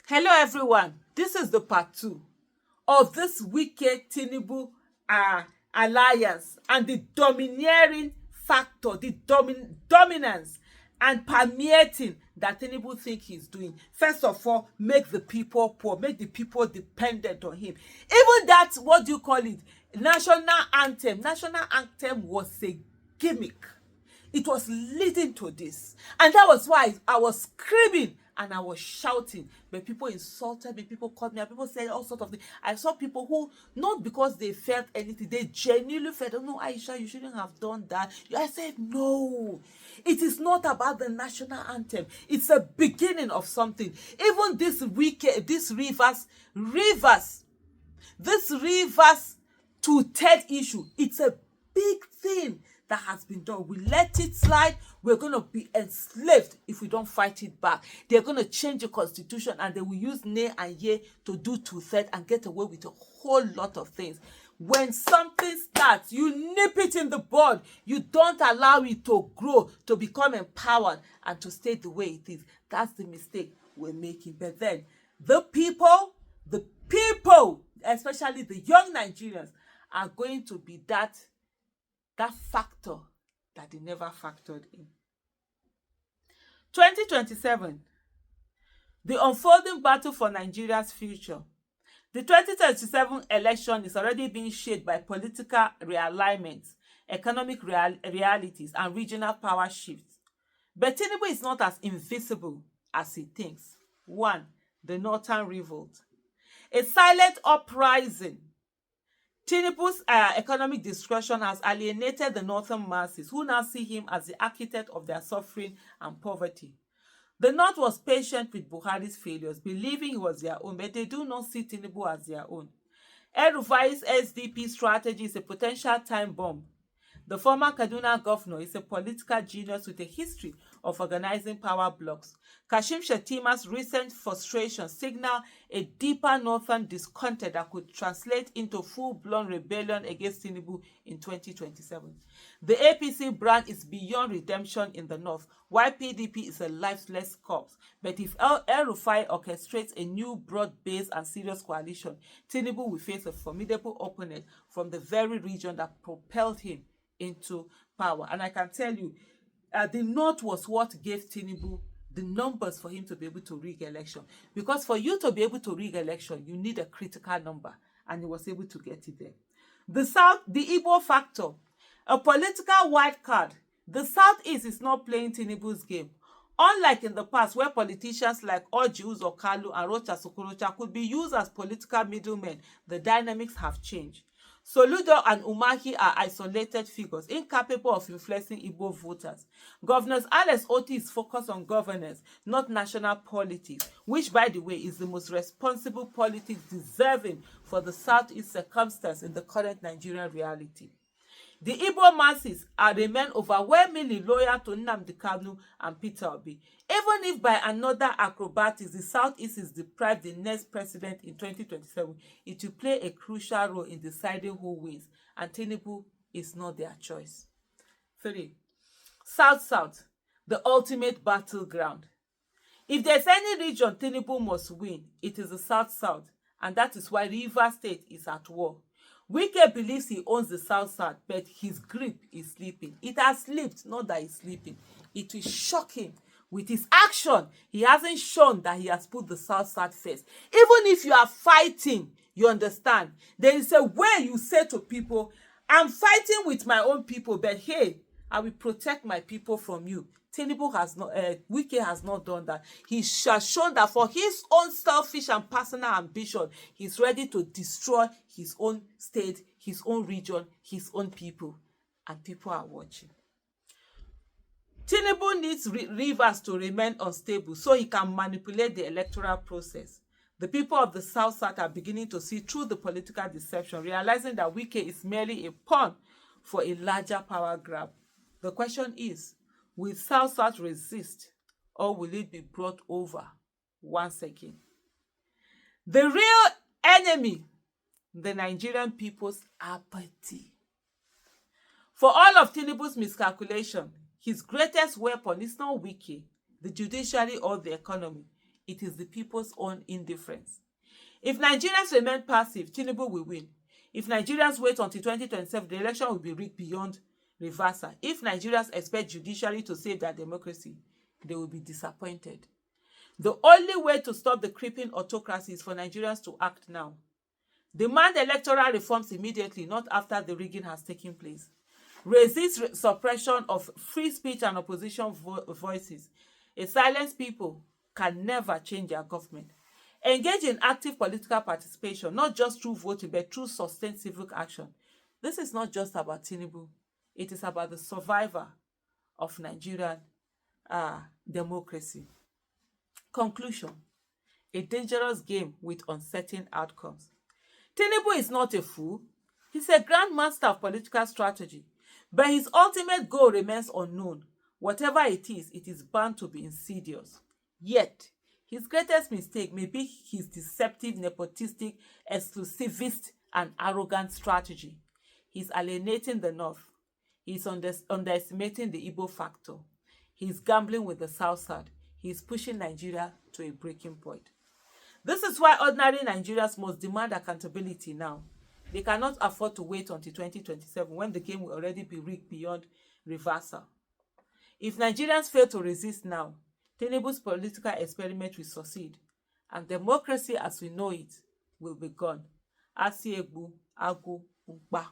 Hello, everyone. This is the part two of this wicked Tinubu alliance and the domineering factor, the dominance and permeating that Tinubu think he's doing. First of all, make the people poor, make the people dependent on him. Even that, what do you call it? National anthem. National anthem was a gimmick. It was leading to this. And that was why I was screaming and I was shouting. But people insulted me, people called me, and people said all sorts of things. I saw people who, not because they felt anything, they genuinely felt, oh no, Aisha, you shouldn't have done that. I said, no, it is not about the national anthem. It's a beginning of something. Even this weekend, this rivers to third issue, it's a big thing that has been done. We let it slide, we're going to be enslaved if we don't fight it back. They're going to change the constitution and they will use nay and yea to do two-thirds and get away with a whole lot of things. When something starts, you nip it in the bud. You don't allow it to grow, to become empowered, and to stay the way it is. That's the mistake we're making. But then, the people, especially the young Nigerians, are going to be that factor that they never factored in. 2027, the unfolding battle for Nigeria's future. The 2027 election is already being shaped by political realignments, economic realities, and regional power shifts. But Tinubu is not as invisible as he thinks. 1. The Northern Revolt. A silent uprising. Tinubu's economic discretion has alienated the northern masses, who now see him as the architect of their suffering and poverty. The North was patient with Buhari's failures, believing he was their own, but they do not see Tinubu as their own. El-Rufai's SDP strategy is a potential time bomb. The former Kaduna governor is a political genius with a history of organizing power blocks. Kashim Shettima's recent frustration signal a deeper northern discontent that could translate into full-blown rebellion against Tinubu in 2027. The APC brand is beyond redemption in the north, while PDP is a lifeless corpse. But if El-Rufai orchestrates a new broad-based and serious coalition, Tinubu will face a formidable opponent from the very region that propelled him into power. And I can tell you, the North was what gave Tinubu the numbers for him to be able to rig election. Because for you to be able to rig election, you need a critical number, and he was able to get it there. The South, the Igbo factor, a political wild card. The Southeast is not playing Tinubu's game. Unlike in the past, where politicians like Orji Uzor Kalu and Rocha Sokorocha could be used as political middlemen, the dynamics have changed. Soludo and Umahi are isolated figures, incapable of influencing Igbo voters. Governor Alex Otti is focused on governance, not national politics, which, by the way, is the most responsible politics deserving for the Southeast circumstance in the current Nigerian reality. The Igbo masses remain overwhelmingly loyal to Nnamdi Kanu and Peter Obi. Even if by another acrobatics the Southeast is deprived the next president in 2027, it will play a crucial role in deciding who wins, and Tinubu is not their choice. 3. South-South, the ultimate battleground. If there's any region Tinubu must win, it is the South-South, and that is why Rivers State is at war. Wike believes he owns the South-South, but his grip is sleeping. It has slipped, not that he's sleeping. It will shock him. With his action, he hasn't shown that he has put the South-South first. Even if you are fighting, you understand, there is a way you say to people, I'm fighting with my own people, but hey, I will protect my people from you. Tinubu has not, Wike has not done that. He has shown that for his own selfish and personal ambition, he's ready to destroy his own state, his own region, his own people. And people are watching. Tinubu needs Rivers to remain unstable so he can manipulate the electoral process. The people of the South-South are beginning to see through the political deception, realizing that Wike is merely a pawn for a larger power grab. The question is, will South-South resist, or will it be brought over once again? The real enemy, the Nigerian people's apathy. For all of Tinubu's miscalculation, his greatest weapon is not Wike, the judiciary, or the economy. It is the people's own indifference. If Nigerians remain passive, Tinubu will win. If Nigerians wait until 2027, the election will be rigged beyond reversal. If Nigerians expect judiciary to save their democracy, they will be disappointed. The only way to stop the creeping autocracy is for Nigerians to act now. Demand electoral reforms immediately, not after the rigging has taken place. Resist suppression of free speech and opposition voices. A silenced people can never change their government. Engage in active political participation, not just through voting, but through sustained civic action. This is not just about Tinubu. It is about the survival of Nigerian democracy. Conclusion: a dangerous game with uncertain outcomes. Tinubu is not a fool. He's a grandmaster of political strategy, but his ultimate goal remains unknown. Whatever it is bound to be insidious. Yet, his greatest mistake may be his deceptive, nepotistic, exclusivist, and arrogant strategy. He's alienating the North. He's underestimating the Igbo factor. He's gambling with the South side. He's pushing Nigeria to a breaking point. This is why ordinary Nigerians must demand accountability now. They cannot afford to wait until 2027 when the game will already be rigged beyond reversal. If Nigerians fail to resist now, Tinubu's political experiment will succeed, and democracy as we know it will be gone. Asiegbu, Agu, Ugba.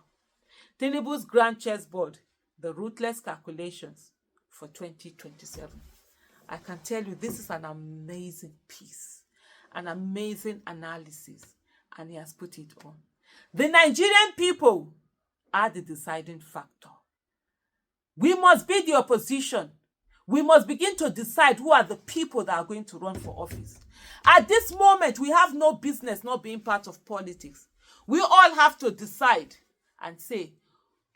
Tinubu's grand chessboard, the ruthless calculations for 2027. I can tell you this is an amazing piece, an amazing analysis, and he has put it on. The Nigerian people are the deciding factor. We must be the opposition. We must begin to decide who are the people that are going to run for office. At this moment, we have no business not being part of politics. We all have to decide and say,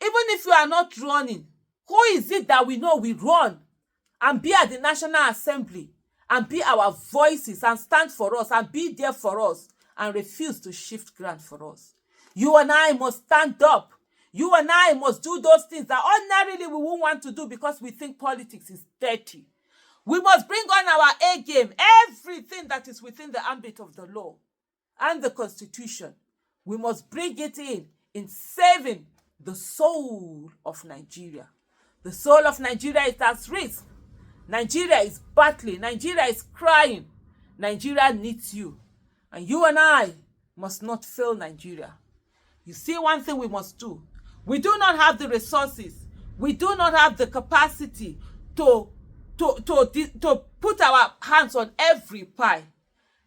even if we are not running, who is it that we know we run and be at the National Assembly and be our voices and stand for us and be there for us and refuse to shift ground for us? You and I must stand up. You and I must do those things that ordinarily we won't want to do because we think politics is dirty. We must bring on our A game, everything that is within the ambit of the law and the Constitution. We must bring it in saving the soul of Nigeria. The soul of Nigeria is at risk. Nigeria is battling. Nigeria is crying. Nigeria needs you. And you and I must not fail Nigeria. You see one thing we must do. We do not have the resources. We do not have the capacity to put our hands on every pie.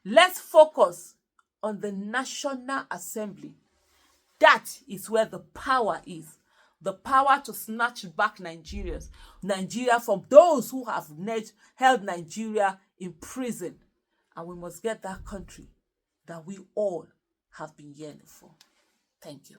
Let's focus on the National Assembly. That is where the power is. The power to snatch back Nigeria from those who have held Nigeria in prison. And we must get that country that we all have been yearning for. Thank you.